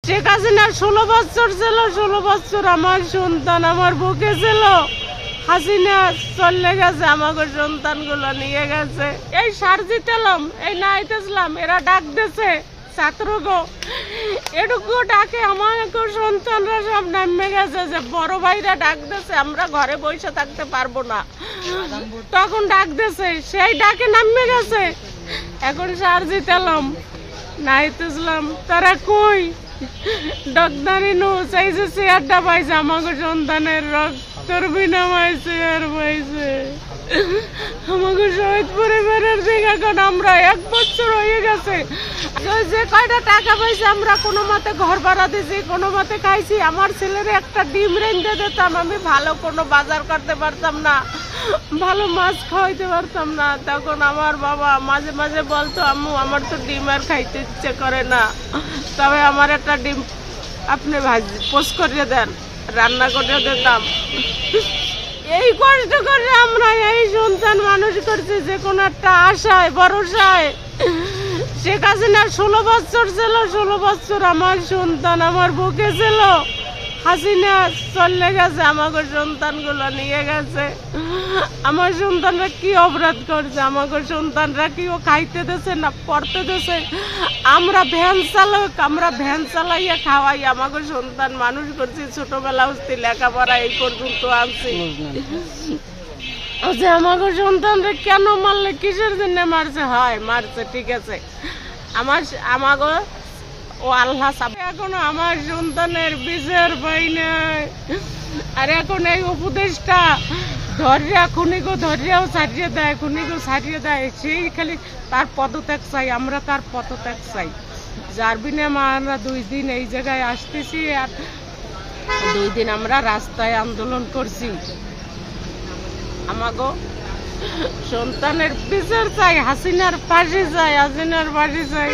শেখ হাসিনার 16 বছর ছিল, 16 বছর আমার সন্তান আমার বুকে ছিল। হাসিনা চলে গেছে, আমাকে সন্তানগুলো নিয়ে গেছে। এই সারজিত আলম, এই নাহিদ ইসলাম, এরা ডাক দিয়েছে ছাত্রগো, এটুকু ডাকে আমাকে সন্তানরা সব নামে গেছে যে বড় ভাইরা ডাক দিয়েছে, আমরা ঘরে বসে থাকতে পারবো না। তখন ডাক দিয়েছে, সেই ডাকে নামে গেছে। এখন সারজিত আলম, নাহিদ ইসলাম তারা কই? ডকদানি নো চাইছে, চেয়ারটা পাইছে, আমাকে সন্তানের রক্তর বিনিময়ে চেয়ার পাইছে। আমাকে শহীদ পরিবারের দিকে এখন আমরা 1 বছর হয়ে গেছে, যে কয়টা টাকা পাইছে আমরা কোনো মতে ঘর ভাড়া দিয়েছি, কোনো মতে খাইছি। আমার ছেলের একটা ডিম রেঁধে দিতাম, আমি ভালো কোনো বাজার করতে পারতাম না, ভালো মাছ খাওয়াইতে পারতাম না। তখন আমার বাবা মাঝে মাঝে বলতো, আম্মু আমার তো ডিম আর খাইতে ইচ্ছে করে না, তবে আমার একটা ডিম আপনি ভাজি পোস্ট করিয়ে দেন, রান্না করে দিতাম। এই কষ্ট করে আমরা এই সন্তান মানুষ করছি, যে কোনো একটা আশায় ভরসায়। শেখ হাসিনার 16 বছর ছিল, 16 বছর আমার সন্তান আমার বুকে ছিল। হাসিনা চলে গেছে, আমাকে সন্তানগুলো নিয়ে গেছে। আমার সন্তানরা কি অপরাধ করছে? আমাকে সন্তানরা কি ও খাইতে দিছে না পড়তে দিছে? আমরা ভ্যান চালক, আমরা ভ্যান চালাইয়া খাওয়াই আমাকে সন্তান মানুষ করছি, ছোটবেলা হচ্ছে লেখাপড়া এই পর্যন্ত আনছি। যে আমাকে সন্তানরা কেন মারলে, কিসের জন্য মারছে? হয় মারছে, ঠিক আছে, আমাকে ও আল্লাহ সাথে। এখনো আমার সন্তানের বিচার পাই নাই। আর এখন এই উপদেশটা ধরিয়া খুনিগো ধরিয়াও ছাড়িয়ে দেয়, খুনিগো ছাড়িয়ে দেয়, সেই খালি তার পদত্যাগ চাই, আমরা তার পদত্যাগ চাই। যার বিনিময়ে আমরা 2 দিন এই জায়গায় আসতেছি, আর 2 দিন আমরা রাস্তায় আন্দোলন করছি। আমাকে সন্তানের বিচার চাই, হাসিনার ফাঁসি চাই, হাসিনার ফাঁসি চাই।